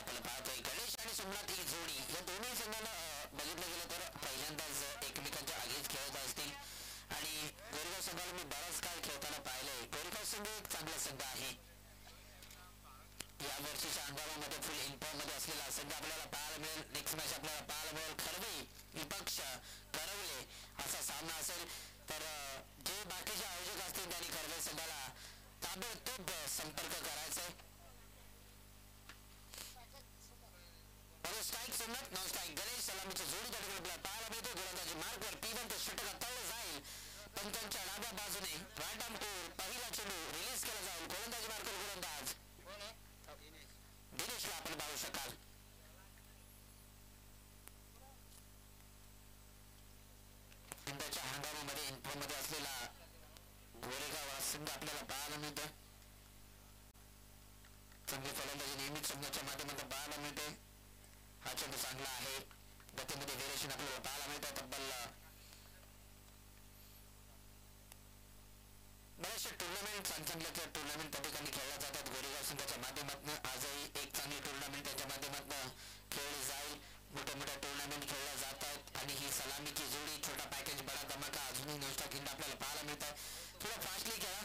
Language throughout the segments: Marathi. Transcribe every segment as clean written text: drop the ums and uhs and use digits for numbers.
आपण पाहतोय गणेश आणि सोमनाथ ही जोडी या दोन्ही संघांना बघितलं गेलं तर पहिल्यांदाच एकमेकांच्या आगीच खेळत असतील आणि गोरेगाव संघाला मी बराच काळ खेळताना पाहिलंय. गोरेगाव संघ एक चांगला संघ आहे. या वर्षीच्या हंगामामध्ये फुल इन्फॉर्म मध्ये असलेला संघ आपल्याला पाहायला मिळेल. नेक्स्ट मॅच आपल्याला पाहायला मिळेल खरवी विपक्ष करवले असा सामना असेल. तर जे बाकीचे आयोजक असतील त्यांनी खरवे संघाला ताबडतोब संपर्क करायचा आहे. Strike Somnath non strike Ganesh सलामीची जोडी त्या ठिकाणी आपल्याला पाहायला मिळते. गोलंदाजी मार्कवर P1 ते षटक हाताळलं जाईल पण त्यांच्या डाव्या बाजूने राईट आर्म कोर पहिला चेंडू रिलीज केला जाईल. गोलंदाजी मार्कवर गोलंदाज दिनेशला आपण पाहू शकाल. यंदाच्या हंगामामध्ये इन्फॉर्म मध्ये असलेला गोरेगाव संघ आपल्याला पाहायला मिळतो. चांगली फलंदाजी नेहमीच संघाच्या माध्यमातून पाहायला मिळते. हा चेंडू चांगला आहे. गतीमध्ये व्हेरिएशन आपल्याला पाहायला मिळतं. तब्बल बरेचसे टुर्नामेंट चांगल्या टुर्नामेंट त्या ठिकाणी खेळल्या जातात गोरेगाव संघाच्या माध्यमातून. आजही एक चांगली टुर्नामेंट त्यांच्या माध्यमातून खेळली जाईल. मोठ्या मोठ्या टुर्नामेंट खेळल्या जातात आणि ही सलामीची जोडी छोटा पॅकेज बडा धमाका अजूनही नॉनस्टॉप हिंड आपल्याला पाहायला मिळतं. थोडं फास्टली खेळा.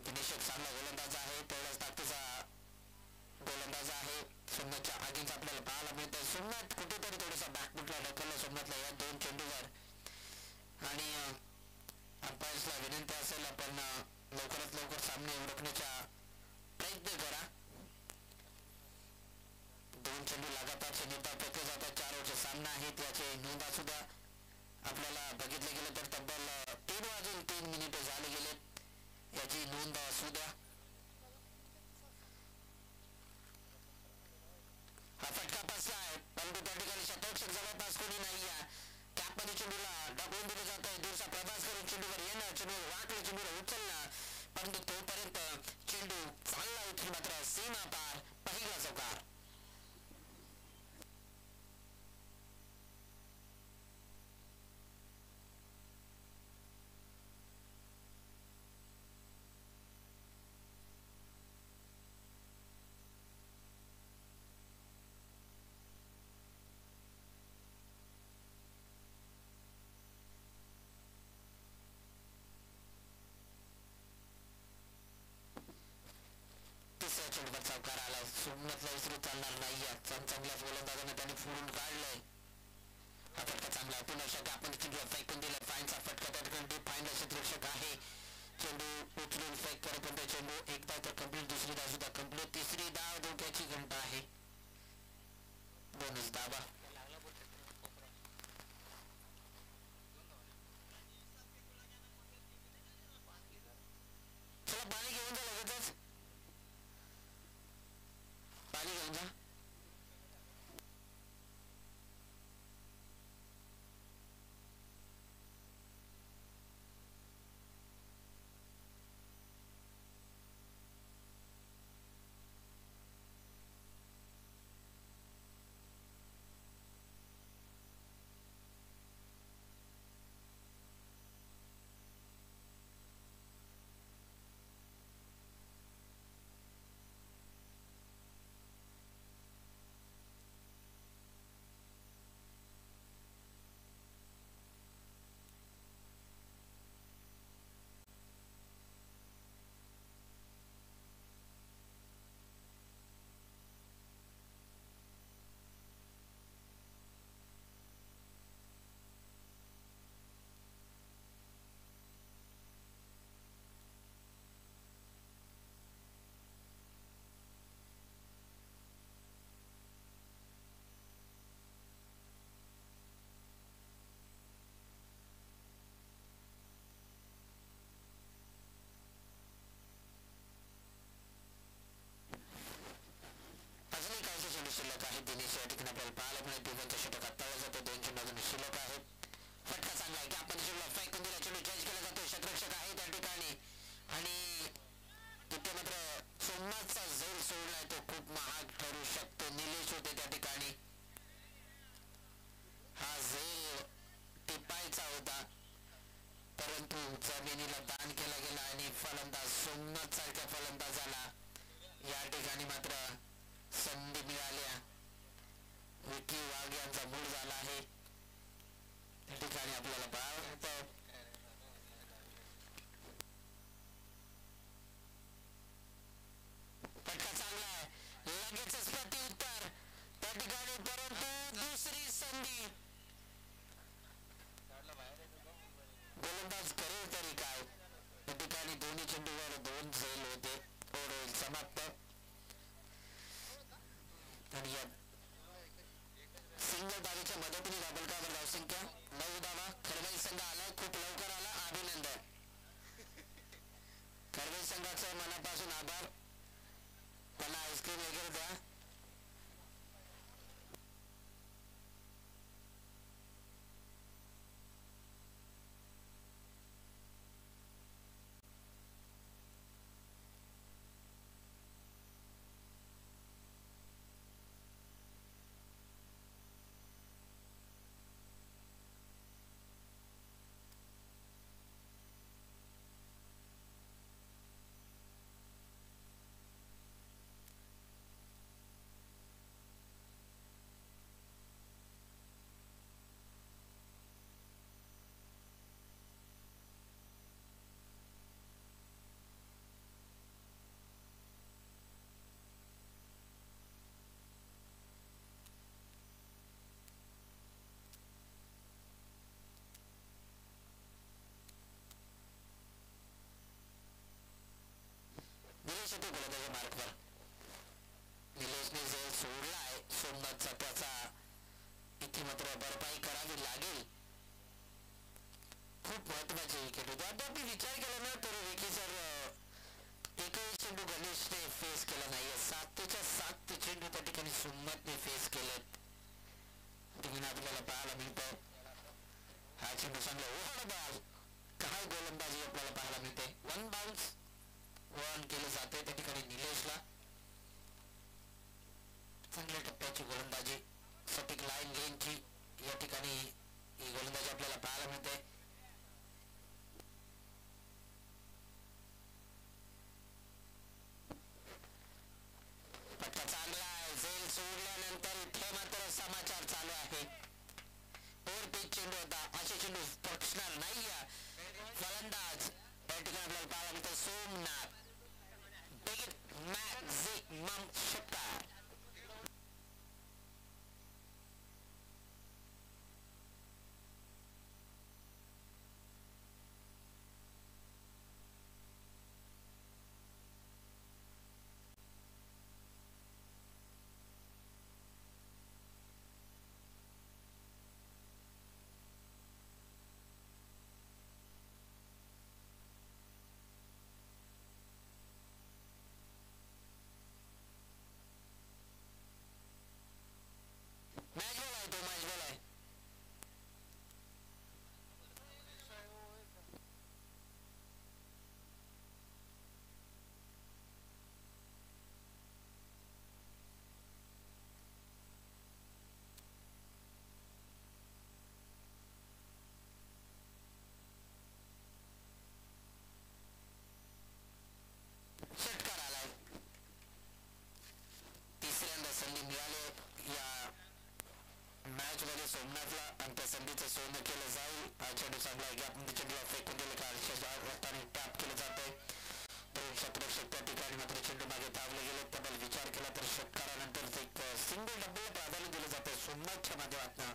दिनेश एक चांगला गोलंदाज आहे. तेवढाच ताकदीचा गोलंदाज आहे. सोमनाथच्या आगीच आपल्याला पाहायला मिळतं. सोमनाथ कुठेतरी थोडासा बॅकफुटला ढकललं सोमनाथला या दोन चेंडूवर आणि अंपायर्सला विनंती असेल आपण लवकरात लवकर सामने उरकण्याचा प्रयत्न करा. दोन चेंडू लगातार निर्धाव फेकले जातात. 4 ओव्हरचा सामना आहे. त्याचे नोंद असू द्या. आपल्याला बघितलं गेलं तर तब्बल 3 वाजून 3 मिनिटे झाले गेलेत. याची नोंद असू द्या. हा फटका बसला आहे परंतु त्या ठिकाणी शतरक्षक जवळपास कोणी नाही आहे. कॅपमध्ये चेंडूला ढकलून दिलं जात आहे. दूरचा प्रवास करून चेंडूवर येणं, चेंडूवर वाकलं, चेंडूला उचलणं परंतु तोपर्यंत चेंडू चांगला उचल मात्र सीमा पार पहिला चौकार. तिसऱ्या चेंडूवर चौकार आला. सोमनाथला विसरू चालणार नाही. चांगल्या गोलंदाजाने त्याने फोडून काढलंय. हा फटका चांगला पुन्हा शक्य आपण चेंडूला फेकून दिला. फाईनचा फटका त्या ठिकाणी फाईन क्षेत्ररक्षक आहे. चेंडू उचलून फेक करत होते. चेंडू एकदा तर कंप्लीट, दुसरी धाव सुद्धा कंप्लीट, तिसरी धाव धोक्याची घंटा आहे. बोनस धावा. चला पाणी घेऊन जा लगेचच. पाणी घेऊन जा. शिल्लक आहे. दिनेश या ठिकाणी आपल्याला पाहायला मिळेल. P1चं षटक हाताळलं जातं. 2 चेंडू अजून शिल्लक आहेत. फटका चांगला आहे की आपण चेंडूला फेकून दिला. चेंडू जज केला जातो. क्षेत्ररक्षक आहे त्या ठिकाणी आणि तिथे मात्र सोमनाथचा झेल सोडलाय. तो खूप महाग ठरू शकतो. निलेश होते त्या ठिकाणी. हा झेल टिपायचा होता परंतु जमिनीला दान केला गेला आणि फलंदाज सोमनाथ सारख्या फलंदाजाला या ठिकाणी मात्र संधी मिळाल्या. विकी वाघ यांचा मूळ झाला आहे. त्या ठिकाणी आपल्याला पाहावं मिळतं फटका चांगला आहे. लगेचच प्रत्युत्तर त्या ठिकाणी, परंतु दुसरी संधी गोलंदाज करेल तरी काय. त्या ठिकाणी दोन्ही चेंडूवर 2 झेल होते. ओव्हर होईल समाप्त. आणि या सिंगल धावेच्या मदतीने धाबलकावर धावसंख्या 9 धावा. खरवई संघ आलाय, खूप लवकर आला, अभिनंदन. खरवई संघाचं मनापासून आभार. त्यांना आईस्क्रीम वगैरे द्या. निलेश येतो गोलंदाजा मार्कवर. निलेशने झेल सोडलाय. सोमनाथचा त्याचा इथे मात्र भरपाई करावी लागेल. खूप महत्वाची विकेट होती. आता मी विचार केला ना तर विकी सर एकही चेंडू गणेशने फेस केला नाहीये. 7च्या 7 चेंडू त्या ठिकाणी सोमनाथने फेस केलेत. ठिकाणी आपल्याला पाहायला मिळतं हा चेंडू चांगला ओव्हर बॉल. काय गोलंदाजी आपल्याला पाहायला मिळते. 1 बाउन्स वळण केले जाते त्या ठिकाणी निलेशला. चांगल्या टप्प्याची गोलंदाजी, सटीक लाईन लेनची या ठिकाणी ही गोलंदाजी आपल्याला पाहायला मिळते. पट्टा चांगला आहे. झेल सोडल्यानंतर इथे मात्र समाचार चालू आहे. ओव्हर पिच चेंडू होता. असे चेंडू पक्षणार नाही. फलंदाज या ठिकाणी आपल्याला पाहायला मिळतं सोमनाथ. मॅक्झिमम षटकार. मॅच बॉल आहे तो, मॅच बॉल आहे. षटकार आलाय. तिसऱ्यांदा संधी मिळाली या मॅच मध्ये सोमनाथला आणि त्या संधीचं सोनं केलं जाईल. हा चेंडू चांगला गॅपमध्ये चेंडूला फेकून दिले का वाजताना टॅप केलं जाते. प्रेक्षक त्या ठिकाणी मात्र चेंडू मागे धावले गेले. त्याबद्दल विचार केला तर षटकारानंतर एक सिंगल डब्बल प्राधान्य दिलं जातं. सोमनाथच्या माध्यमातून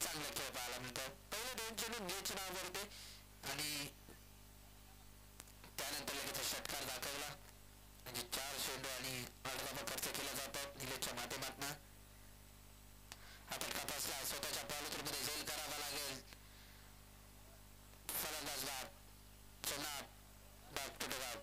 चांगला खेळ पाहायला मिळतो. पहिले 2 चेंडू निलेशच्या नावावर होते आणि त्यानंतर लगेच षटकार दाखवला. म्हणजे 4 चेंडू आणि 8 धावा खर्च केला जातो निलेशच्या माध्यमातून. हा फटका फसला. स्वतःच्या पॉलिसीमध्ये झेल करावा लागेल. फलंदाज बाद. सोमनाथ बाग टू बाग.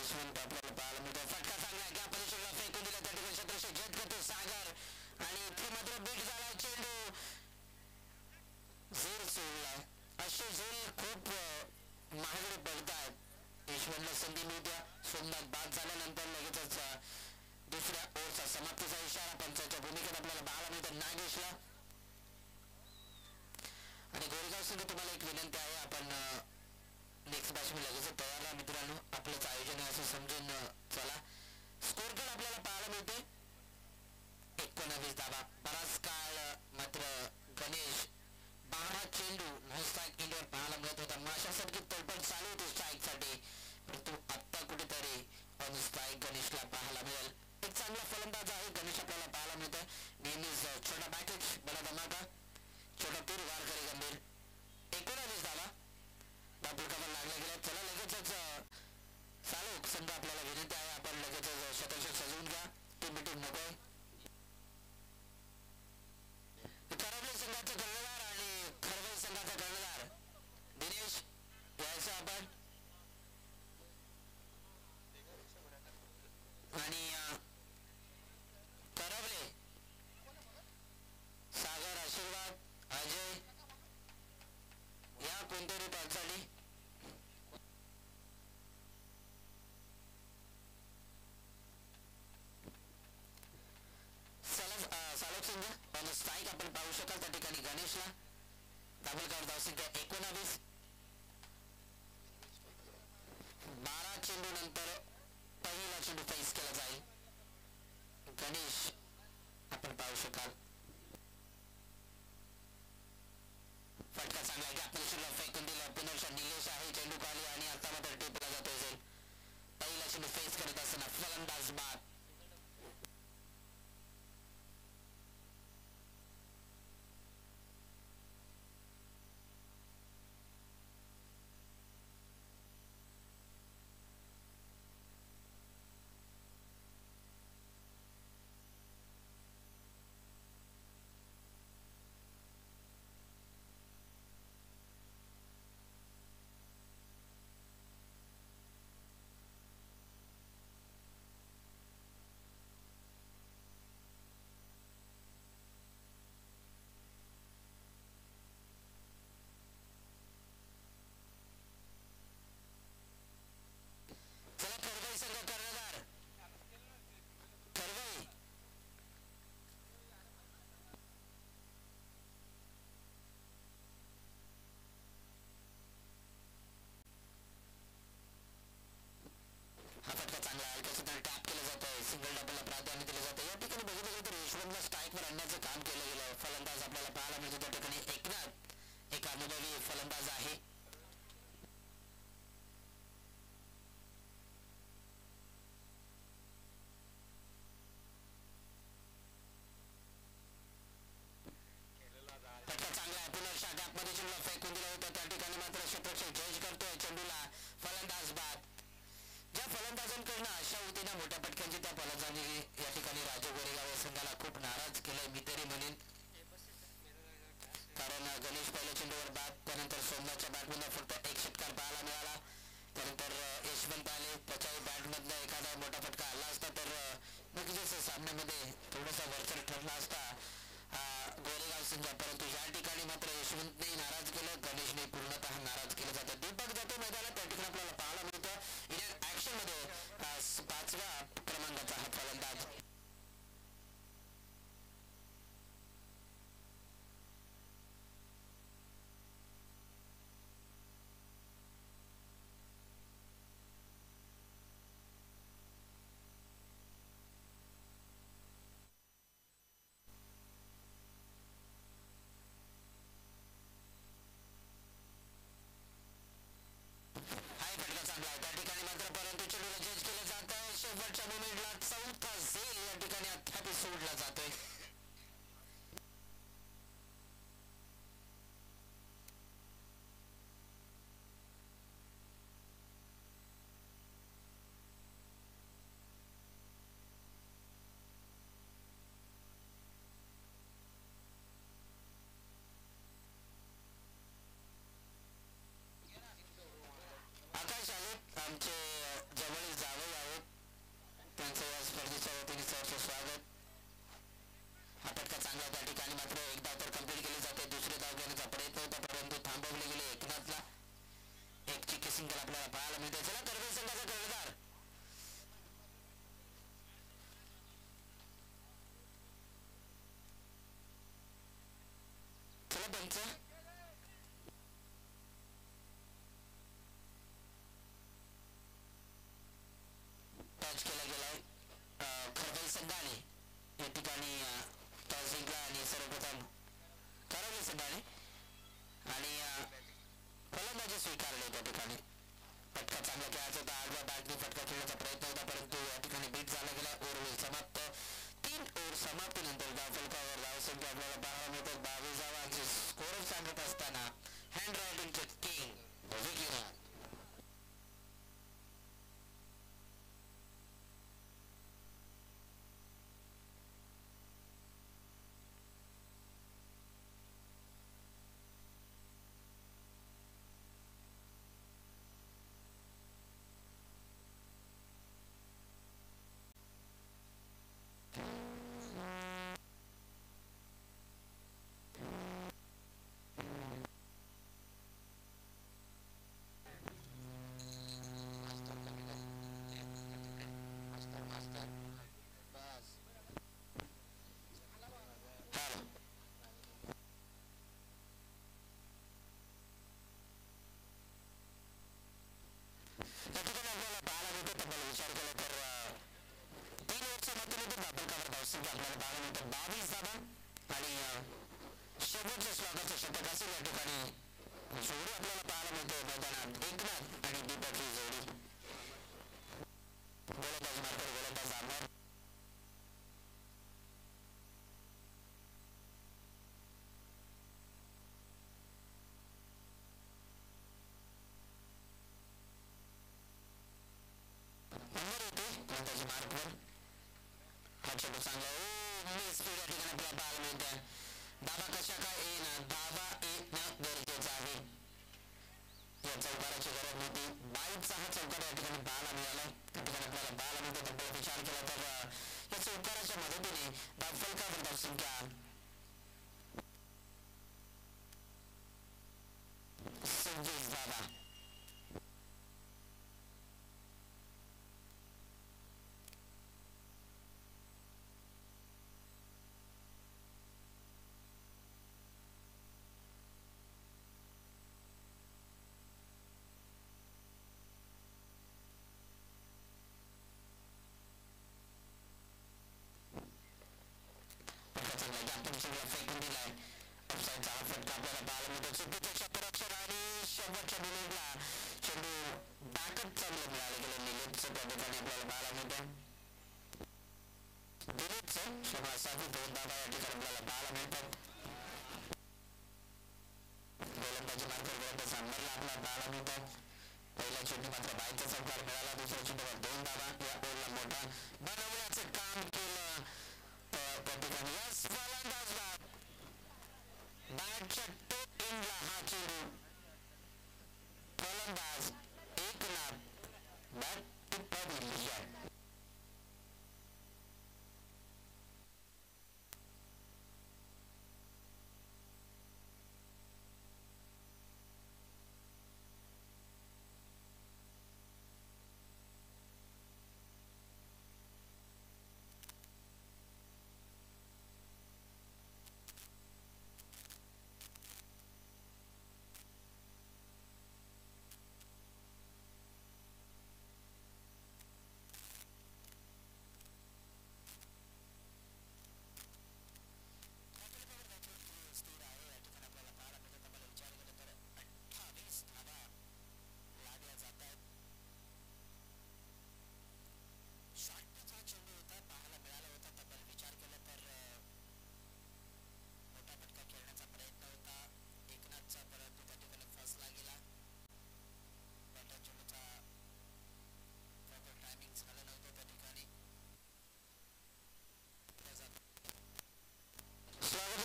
यशवंत आपल्याला पाहायला मिळतो. फटका चांगला गॅप पोझिशनला फेकून दिला, त्या ठिकाणी शत्रुशी जत करतो सागर आणि इथे मात्र बीट झाला चेंडू झेल सोडलाय. असे झेल खूप महागडे पडतात. यशवंतला संधी मिळते. सोमनाथ बाद झाल्यानंतर लगेचच दुसऱ्या ओव्हरचा समाप्तीचा इशारा पंचाच्या भूमिकेत आपल्याला पाहायला मिळतं नागेशला. आणि गोरेगाव संघ तुम्हाला एक विनंती आहे, आपण नेक्स्ट मॅच मी लगेच तयार राहा मित्रांनो. आपलंच आयोजन आहे असं समजून चला. स्कोर कार्ड आपल्याला पाहायला मिळते 19 धावा. बराच काळ मात्र गणेश 12 चेंडू नॉनस्ट्राईक इंडियावर पाहायला मिळत होता. माशासारखी तळपड चालू होती स्ट्राईक साठी, परंतु आत्ता कुठेतरी ऑन स्ट्राईक गणेशला पाहायला मिळेल. एक चांगला फलंदाज आहे गणेश आपल्याला पाहायला मिळतोय. नेहमीच छोटा पॅकेज बडा धमाका, छोटा तीर वार करे गंभीर. 19 धावा दापूरकावर लागला गेला. चला लगेचच चालू संघ आपल्याला विनंती आहे, आपण लगेचच शतक सजवून घ्या. टीम बिटीम नकोय. करवली संघाचा कर्णधार आणि खरवल संघाचा कर्णधार दिनेश यायचं आपण. आणि करवले सागर आशीर्वाद अजय या कोणतरी पाचसाठी. सालोक संघ ऑन स्ट्राईक आपण पाहू शकाल त्या ठिकाणी गणेशला. दाभोलकर धावसंख्या 19. 12 चेंडू नंतर पहिला चेंडू फेस केला जाईल. गणेश आपण पाहू शकाल. फटका चांगला गॅप पोझिशनला फेकून दिला. पुनर्षा निलेश आहे चेंडू खाली आणि आता मात्र टिपला जातो असेल. पहिला चेंडू फेस करत असताना फलंदाज बाद. सिंगल आपल्याला पाहायला मिळते. चला कर्वे संघाचा कर्णधार चला त्यांचं टच केला गेलाय खरवई संघाने या ठिकाणी टॉस जिंकला आणि सर्वप्रथम खरवई संघाने आणि फलंदाजी स्वीकारले. त्या ठिकाणी फटका चांगला खेळायचा होता. आडवा बॅटने फटका खेळण्याचा प्रयत्न होता परंतु या ठिकाणी बीट झाला गेला. ओव्हर समाप्त. 3 ओव्हर समाप्तीनंतर धावफलकावर धावसंख्या आपल्याला पाहायला मिळतात 22 धावांचे स्कोर सांगत असताना हँड रायटिंगचे किंग विकी या ठिकाणी आपल्याला पाहायला मिळतं. तब्बल विचार केला तर 3 ओव्हरच्या मध्यंतरी धावफलकावर धावसंख्या आपल्याला पाहायला मिळतं 22 धावा आणि शेवटच्या श्लोकाचं षटक असेल. या ठिकाणी जोडी आपल्याला पाहायला मिळते मैदानात एकनाथ आणि दीपक ही जोडी. गोलंदाज मार्कर गोलंदाज आमदार गोलंदाजी मार्कवर हा चेंडू चांगला स्पीड या ठिकाणी आपल्याला पाहायला मिळते. धावा कशा काय येणं धावा येणं गरजेचं आहे. या चौकाराची गरज नव्हती. 22चा हा चौकार या ठिकाणी पाहायला मिळाला. त्या ठिकाणी आपल्याला पाहायला मिळतो. तब्बल विचार केला तर या चौकाराच्या मदतीने धावफलकावर धावसंख्या 26 धावा. फेकून दिलाय. ऑफसाईडचा हा फटका आपल्याला पाहायला मिळतो. चुकीचं क्षेत्ररक्षण आणि शेवटच्या बिलिंगला चेंडू बॅकअप चांगलं मिळालं गेलं निलेपचं त्या ठिकाणी आपल्याला पाहायला मिळतं. दिलीपचं श्रमासाठी 2 धावा या ठिकाणी आपल्याला पाहायला मिळतात. गोलंदाजी मार्कर गोलंदाज आमदारला आपल्याला पाहायला मिळतात. पहिल्या चेंडू मात्र बाईचा चौकार मिळाला. दुसऱ्या चेंडूवर 2 धावा या ओव्हरला मोठा बनवण्याचं काम केलं. त्या ठिकाणी फलंदाजला बॅटच्या टोप एंडला हा चेंडू फलंदाज एकनाथ बॅट टिप्पा दिली आहे.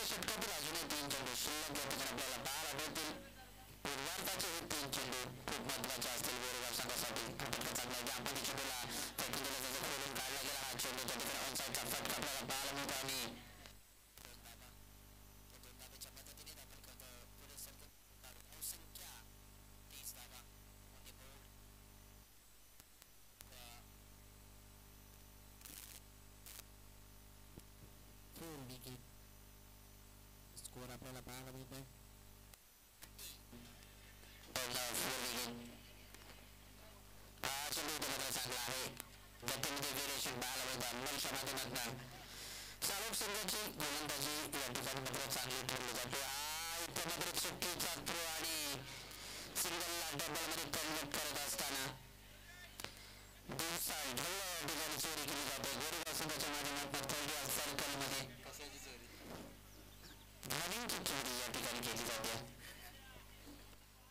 षटकातील अजूनही 3 चेंडू शिल्लक या ठिकाणी आपल्याला पाहायला मिळतील. पूर्वार्धाचे हे 3 चेंडू खूप महत्वाचे असतील गोरेगाव संघासाठी. हा फटका चांगला आहे. आपण चेंडूला फेकून दिला त्याचा खोलून काढला गेला. हा चेंडू त्या ठिकाणी ऑनसाईडचा फटका आपल्याला पाहायला मिळतो आणि 2 धाब्याच्या मदतीने आपण पुढे सरकत काढून धावसंख्या 30 धावा. ठरला आहे. गतीमध्ये व्हेरिएशन पाहायला मिळतं अंबलच्या माध्यमातून. चालक संघाची गोलंदाजी या ठिकाणी मात्र चांगली ठरली जाते. इथे मात्र चुकीचा थ्रो आणि सिंगलला डबलमध्ये कन्वर्ट करत असताना दिवसा ढवळ या ठिकाणी चोरी केली जाते. गोरेगाव संघाच्या माध्यमातून थर्ड या सर्कलमध्ये धावींची चोरी या ठिकाणी केली जाते.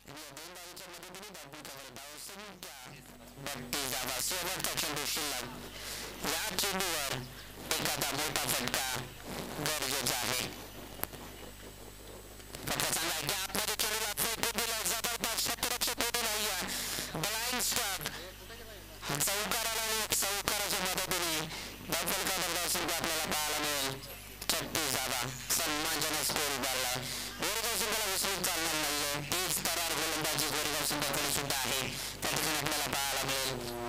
या दोन धावीच्या मदतीने धावपळीवर धावसंख्या 32 धावा. शेवटचा चेंडू शिल्लक. या चेंडूवर एखादा मोठा फटका गरजेचा आहे. फटका चांगला आहे. आतमध्ये चेंडूला फेकून दिला. जबरदस्त क्षेत्ररक्षक उभे नाही. Blind stop. चौकाराच्या मदतीने धावपळीवर धावसंख्या आपल्याला पाहायला मिळेल 36 धावा. सन्मानजनक स्कोर उभारला. गोरेगाव संघाला विसरून चालणार नाहीये. तीच तरार गोलंदाजी गोरेगाव संघाकडे सुद्धा आहे. त्या ठिकाणी आपल्याला पाहायला मिळेल.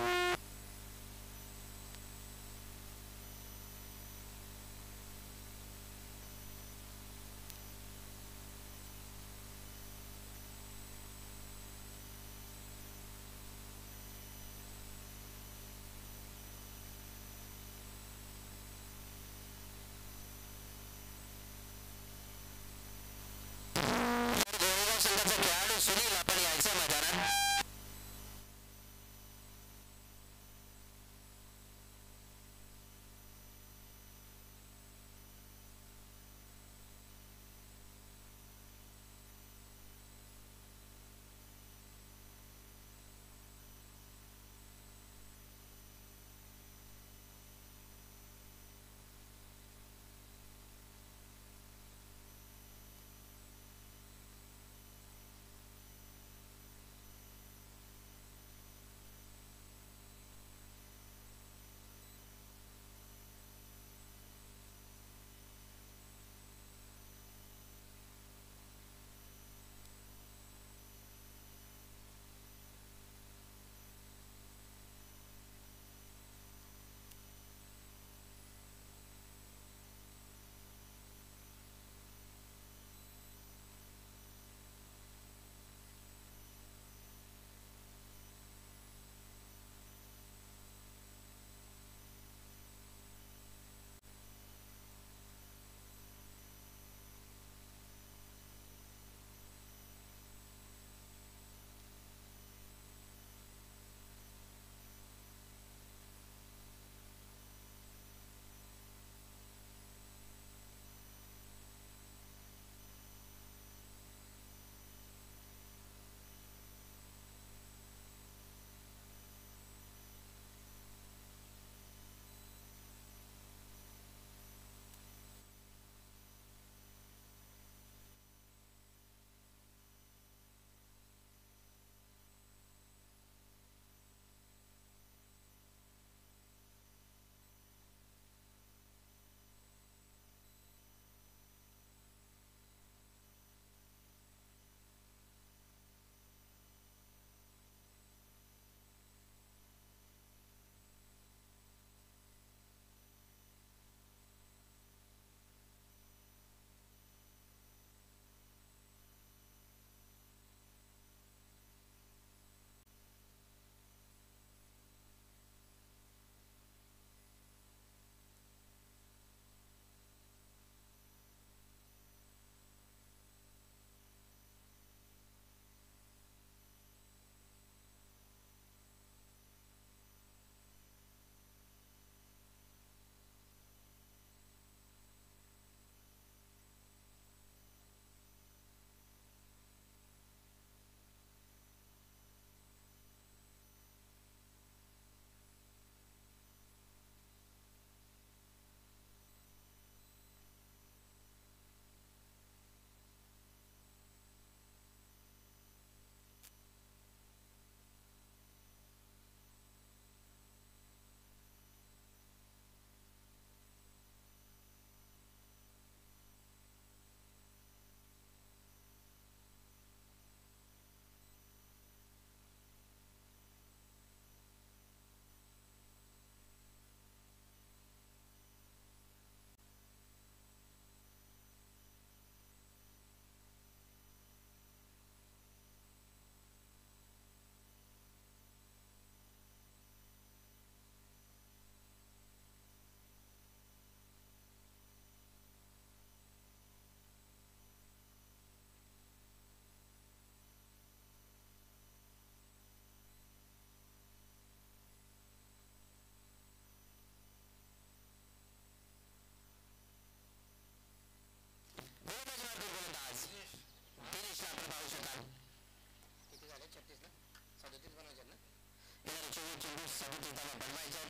चेंडू 37 धावा बनवायचा.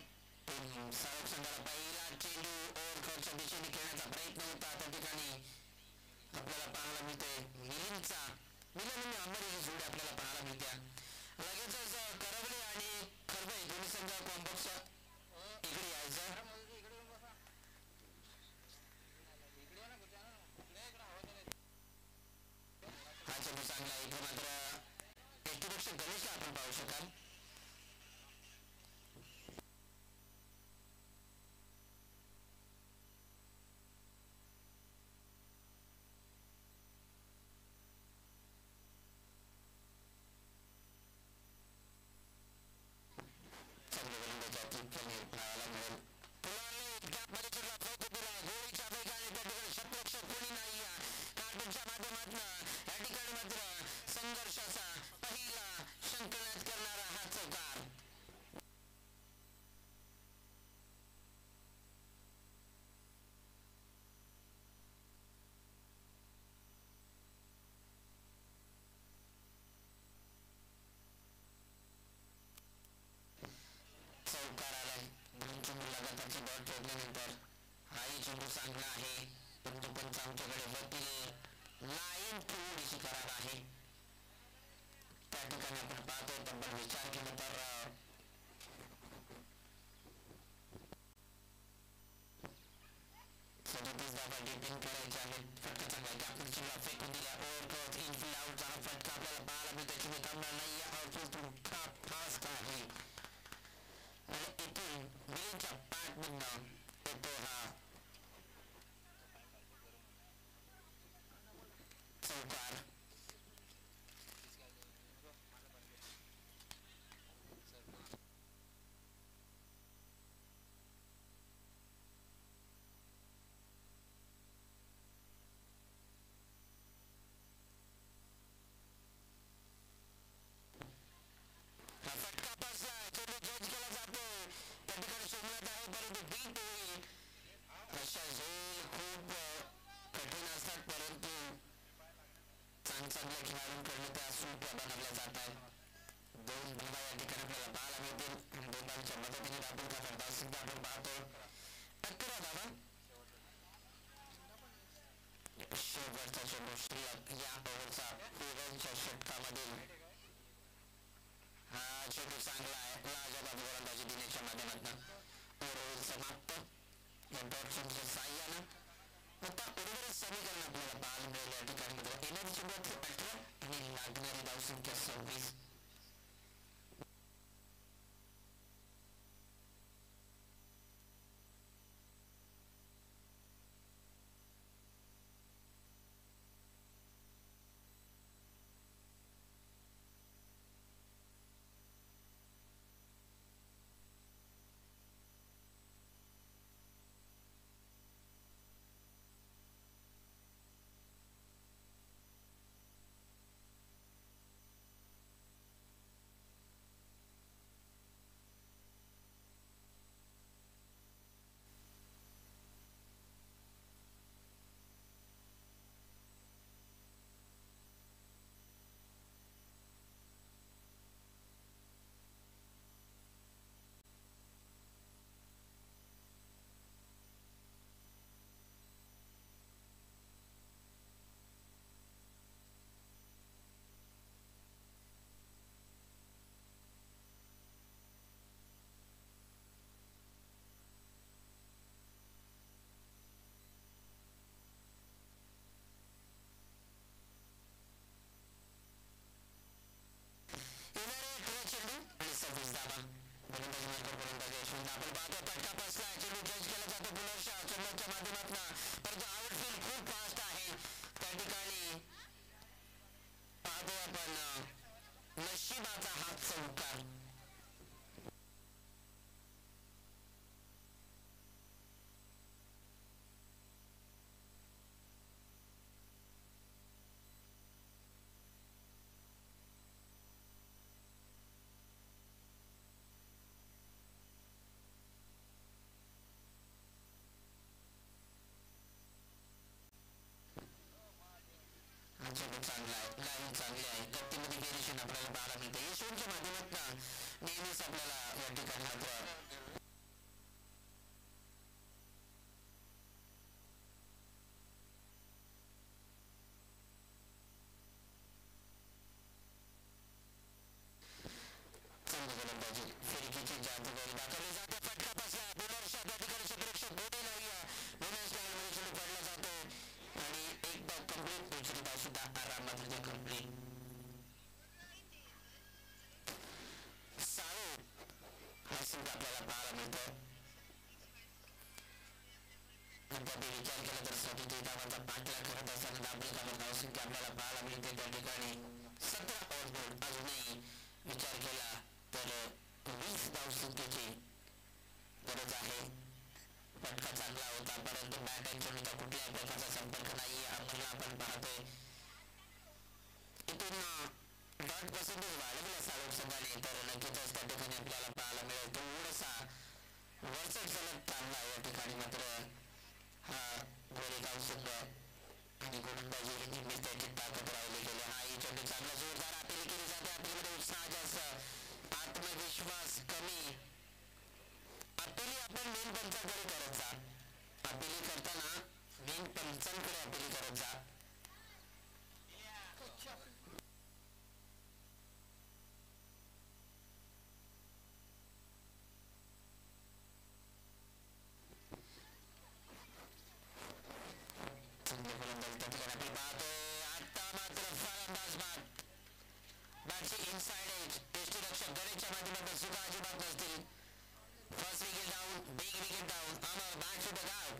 सारोग संघाला पहिला चेंडू ओव्हरकरच्या दिशेने खेळण्याचा प्रयत्न होता. त्या ठिकाणी आपल्याला पाहायला मिळते मिलन आणि अंबरी ही जोडी आपल्याला पाहायला मिळते. लगेचच करवले आणि खरबे दोन्ही संघ कॉम्बॉक्सच्या इकडे यायचं. हा चेंडू चांगला आहे. इथे मात्र यष्टीरक्षक गणेशला आपण पाहू शकाल. संघर्षाचा पहिला संकलनात करणारा हा चौकार. चौकार आलाय. दोन चेंडू लगातारची बॉल ठेवल्यानंतर हाही चेंडू चांगला आहे, परंतु पंच आमच्याकडे वरती लाईन थोडीशी खराब आहे. त्या ठिकाणी आपण पाहतोय तब्बल विचार केला तर 37 धावा डिफेंड करायचे आहेत. फटका चांगला कॅप्टन चेंडूला फेकून दिला. ओव्हरकट इनफिल्ड आउट झाला. फटका आपल्याला पाहायला मिळतो. चेंडू थांबणार नाही. आउटफील्ड फास्ट आहे आणि इथून मिलिंदच्या पॅटमधनं येतो हा चौकार. फटका बसलाय. चेंडू जज केला जातोय. त्या ठिकाणी सोमनाथ आहे, परंतु बीट होईल. अशा झोल खूप कठीण असतात, परंतु चांगल्या खेळाडूंकडून त्या सूट बनवल्या जात आहेत. दोन धावा या ठिकाणी आपल्याला पाहायला मिळतील. दोघांच्या मदतीने आपण का फटका सुद्धा आपण पाहतो. 11 धावा. शेवटचा चेंडू श्रीलक या ओव्हरचा 11च्या षटकामधील हा चेंडू चांगला आहे. लाजवाब गोलंदाजी देण्याच्या माध्यमातून ओव्हर समाप्त. या डॉटसनच्या साह्यानं आता उर्वरित समीकरण आपल्याला पाहायला मिळेल. या ठिकाणी येणारी चेंडू 18 आणि लागणारी धावसंख्या 26. आपण पाहतो फटका बसलाय. चेंडू जज केला जातो पुनर्शा चेंडूच्या माध्यमातून, परंतु आउटफील्ड खूप फास्ट आहे. त्या ठिकाणी पाहतो आपण नशिबाचा हा चौकार. चांगला आहे, लाईन चांगली आहे. गतीमध्ये व्हेरिएशन आपल्याला पाहायला मिळते. यशवंतच्या माध्यमातून नेहमीच आपल्याला ठिकाणी मात्र गोलंदाजी फिरकीची जादूगारी दाखवली जाते. फटका बसला. बोलरच्या त्या ठिकाणी क्षेत्ररक्षक गोडी नाही आहे. बोनस लाईनमध्ये चेंडू पडला जातो आणि एक धाव कंप्लीट. दुसरी धाव सुद्धा आरामात कंप्लीट. साळू हा संघ आपल्याला पाहायला मिळतो. अद्याप विचार केला तर 37 धावांचा पाठलाग करत असताना दाबली धावसंख्या आपल्याला पाहायला मिळते. त्या ठिकाणी 17 ओव्हरबोर्ड. अजूनही विचार केला तर 20 धावसंख्येची गरज आहे. फटका चांगला होता परंतु बॅट अँड चेंडूचा कुठल्याही प्रकारचा संपर्क नाही आम्हाला आपण पाहतोय. इथून डॉट पर्सेंटेज वाढवला साळोख संघाने तर नक्कीच त्या ठिकाणी आपल्याला पाहायला मिळेल. थोडासा वरचढ सलग चांगला या ठिकाणी मात्र हा गोरेगाव संघ आणि गोलंदाजी ही नेहमीच त्याची ताकद राहिली गेली. हा ही चेंडू चांगला जोरदार अपील केली जाते. अपीलमध्ये उत्साह जास्त, आत्मविश्वास कमी. अपिली आपण मेन पंचांकडे करत जा. अपिली करताना मेन पंचांकडे अपिली करत जा. इनसाइड एज यष्टीरक्षक गणेशच्या माध्यमातून सुद्धा अजिबात नसतील. First wicket down, big wicket down. Amar back to the गाव.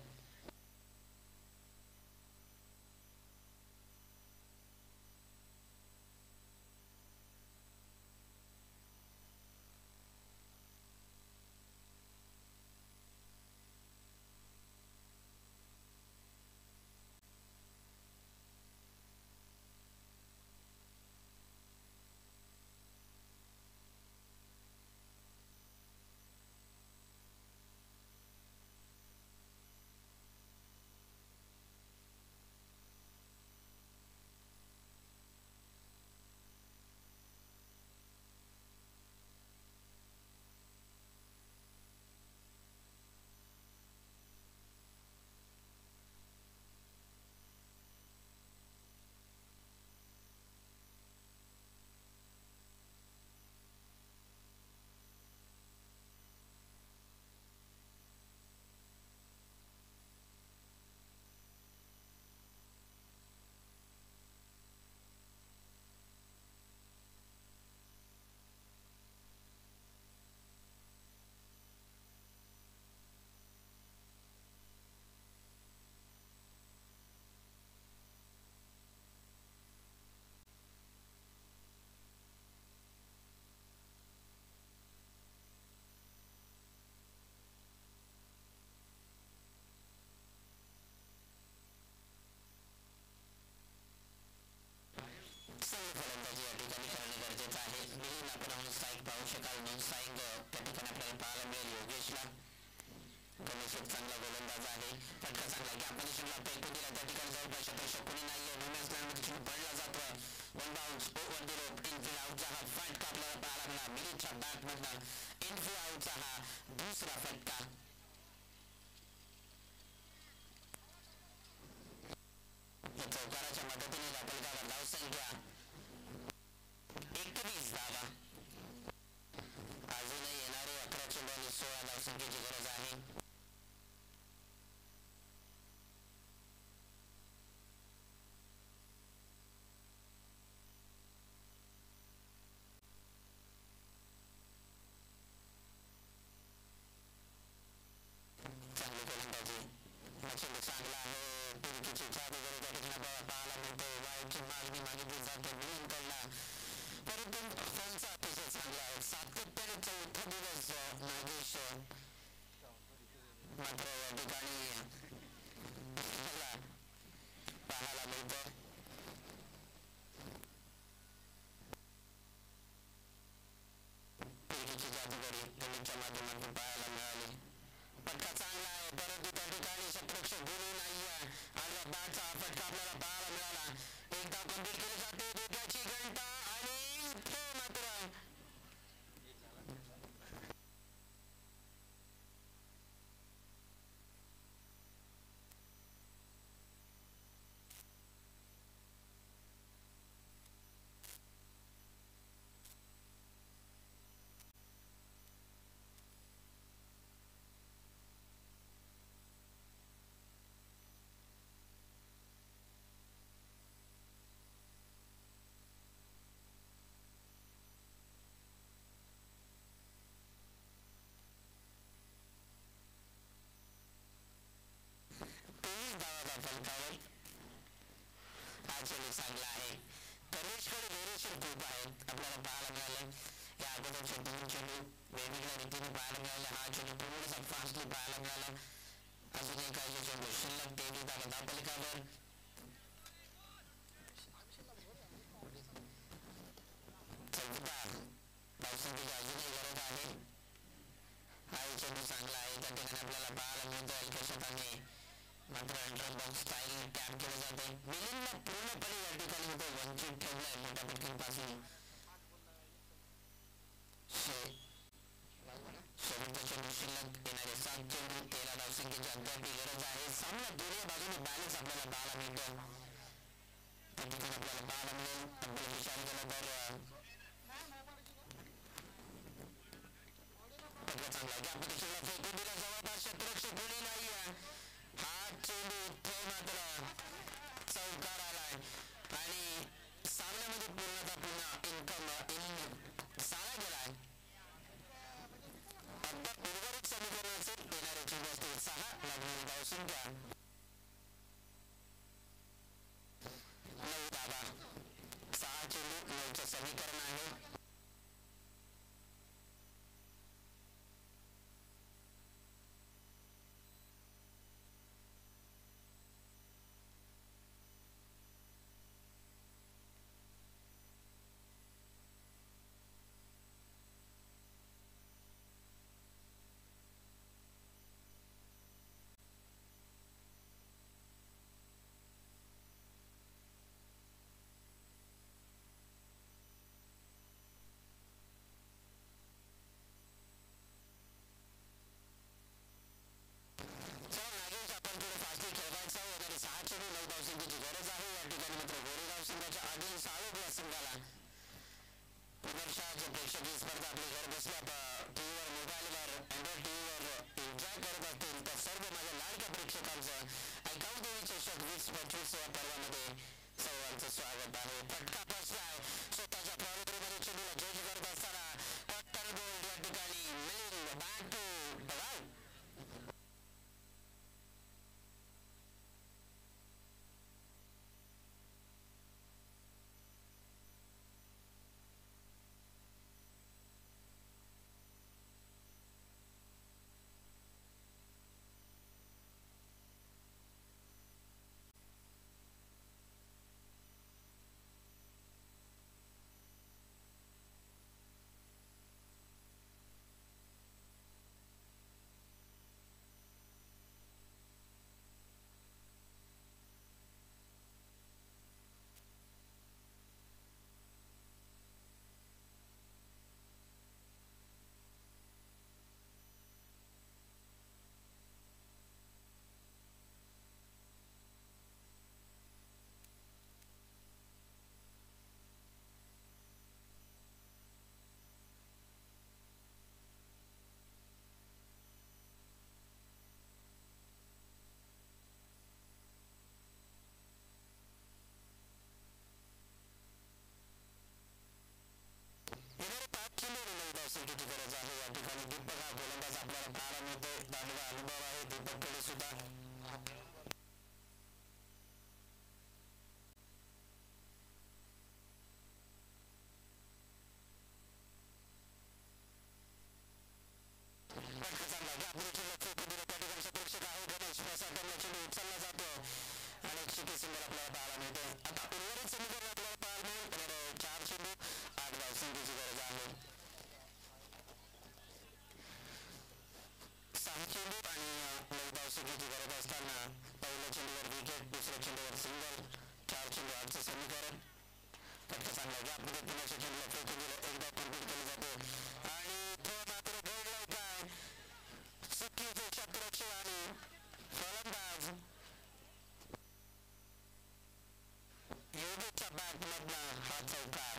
फलंदाजी या ठिकाणी करणे गरजेचं आहे. बिलिंग आपण ऑन स्ट्राईक पाहू शकाल. नॉन स्ट्राईक त्या ठिकाणी आपल्याला पाहायला मिळेल योगेशला. गणेश एक चांगला गोलंदाज आहे. फटका चांगला गॅप पोझिशनला फेकून दिला. त्या ठिकाणी जवळपास क्षेत्ररक्षक कोणी नाहीये. नोमॅन्स लँडमध्ये चेंडू पडला जातोय. One bounce over the rope. Infield आउटचा हा फटका आपल्याला पाहायला मिळाला. मिलिटच्या बॅटमधला इनफिल्ड आउटचा हा दुसरा फटका. चौकाराच्या मदतीने दाखल धावसंख्या 21 धावा. अजूनही येणारे 11 चेंडू आणि 16 धावसंख्येची गरज आहे. चांगली गोलंदाजी. चेंडू चांगला आहे. फिरकीची जादूगारी त्या ठिकाणी पाहायला मिळते. वाईटची मागणी मागितली जाते बिलिंगकडला परंतु फॉर्मचा अतिशय चांगला आहे. सातत्याने चौथा दिवस नागेश मात्र या ठिकाणी पाहायला मिळतं. फिरकीची जादूगारी गणितच्या माध्यमातून पाहायला मिळाली. फटका चांगला आहे परंतु त्या ठिकाणी क्षेत्ररक्षक गुरु नाही आहे आणि बॅटचा हा फटका आपल्याला पाहायला मिळाला. एक धाव कंप्लीट केली जाते. दुधाची घंटा आणि तो मात्र पद्धतीने पाहायला मिळाले. हा चेंडू थोडासा फास्टली पाहायला मिळाला. अजून एकाचे चेंडू शिल्लक तेवढी धावा धावपलिकावर. चौथा धावसंख्येची अजूनही गरज आहे. हाही चेंडू चांगला आहे. त्या ठिकाणी आपल्याला पाहायला मिळतो हलक्या शॉटाने मात्र अंडर बॉक्स स्टाईल टॅप केलं जाते. मिलिंदला पूर्णपणे या ठिकाणी होतं वंचित ठेवलंय मोठ्या पटकींपासून. शेवटचा चेंडू शिल्लक येणारे 7 चेंडू 13 धावसंख्येची अद्याप गरज आहे. सामना दोन्ही बाजूने बॅलन्स आपल्याला पाहायला मिळतो. त्या ठिकाणी आपल्याला पाहायला मिळेल तब्बल विचार केला तर चांगला ज्या फेकून दिला जवळपास शत्रुरक्षक कोणी नाही आहे. हा चेंडू इथे मात्र चौकार आलाय आणि सामन्यामध्ये पूर्णतः साला गेलाय. अद्याप उर्वरित समीकरणाचे येणारे चेंडू असतील 6 लागणारी धावसंख्या 9 धावा. 6 चेंडू 9चं समीकरण आहे. गरज आहे या ठिकाणी मात्र गोरेगाव संघाच्या आधी साळोग संघाला पुनर्षा प्रेक्षकीय स्पर्धा आपली घर बसल्या टीव्हीवर मोबाईलवर अँड्रॉइड टीव्हीवर एन्जॉय करत असतील तर सर्व माझ्या लाडक्या प्रेक्षकांचं ऐकावून देवी चषक 20-25 या पर्वामध्ये सर्वांचं स्वागत आहे. फटका बसलाय स्वतःच्या प्रॉब्लेममध्ये चेंडूला जज करत असताना कॉटन बोल्ड या ठिकाणी मिलिंद बॅक टू बघा धावसंख्येची गरज आहे. या ठिकाणी दीपक हा गोलंदाज आपल्याला पाहायला मिळतो. दांडगा अनुभव आहे दीपककडे सुद्धा. चेंडू उचलला जातो आणि चिकी सिंगल आपल्याला पाहायला मिळतो. आता उर्वरित समीकरण आपल्याला पाहायला मिळेल 4 चेंडू 8 धावसंख्येची गरज आहे. 6 चेंडू आणि 9 धावसंख्येची गरज असताना पहिल्या चेंडूवर विकेट, दुसऱ्या चेंडूवर सिंगल, 4 चेंडू 8चं समीकरण. फटका चांगला गॅपमध्ये पुण्याच्या चेंडूला फेकून दिलं. एकदा कम्प्लीट केलं जाते आणि तो मात्र घडलाय काय चुकीचे शत्रुरक्षक आणि फलंदाज योगेशच्या बॅट मधला हा चौकार.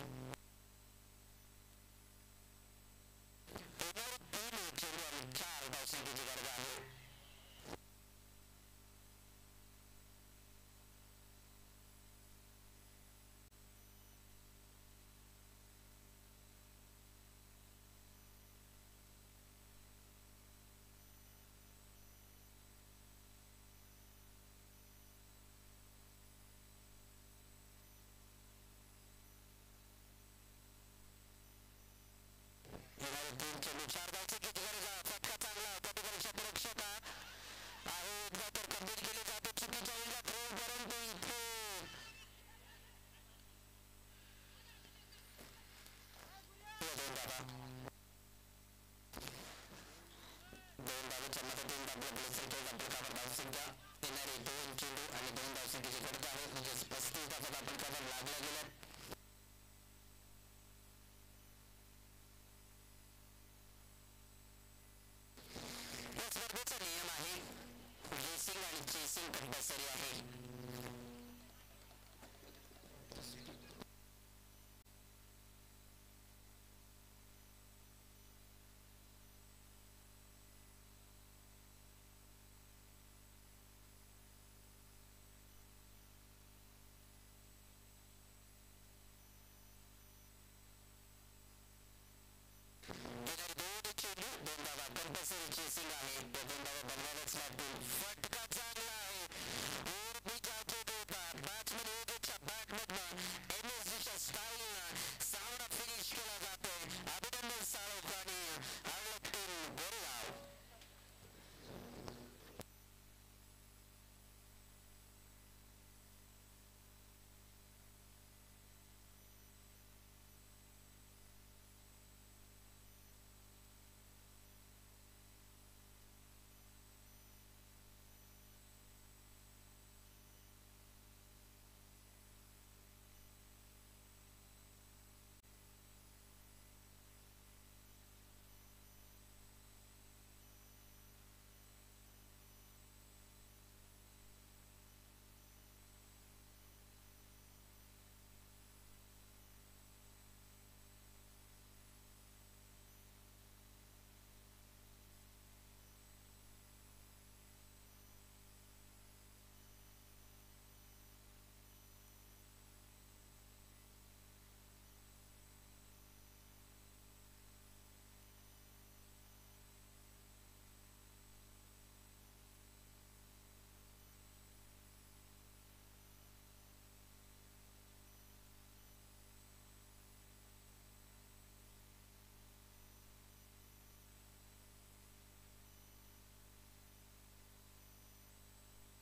येणारे 3 चेंडू आणि 4 धावसंख्येची गरज आहे. येणारे 3 चेंडू 4 धावसंख्येची धावांच्या मदतीने आपल्या प्लेसर आपल्या काबर धावसंख्या येणारे 2 चेंडू आणि 2 धावसंख्येची गरज आहे. म्हणजे 35 धावात आपण काबर लागल्या गेल्या.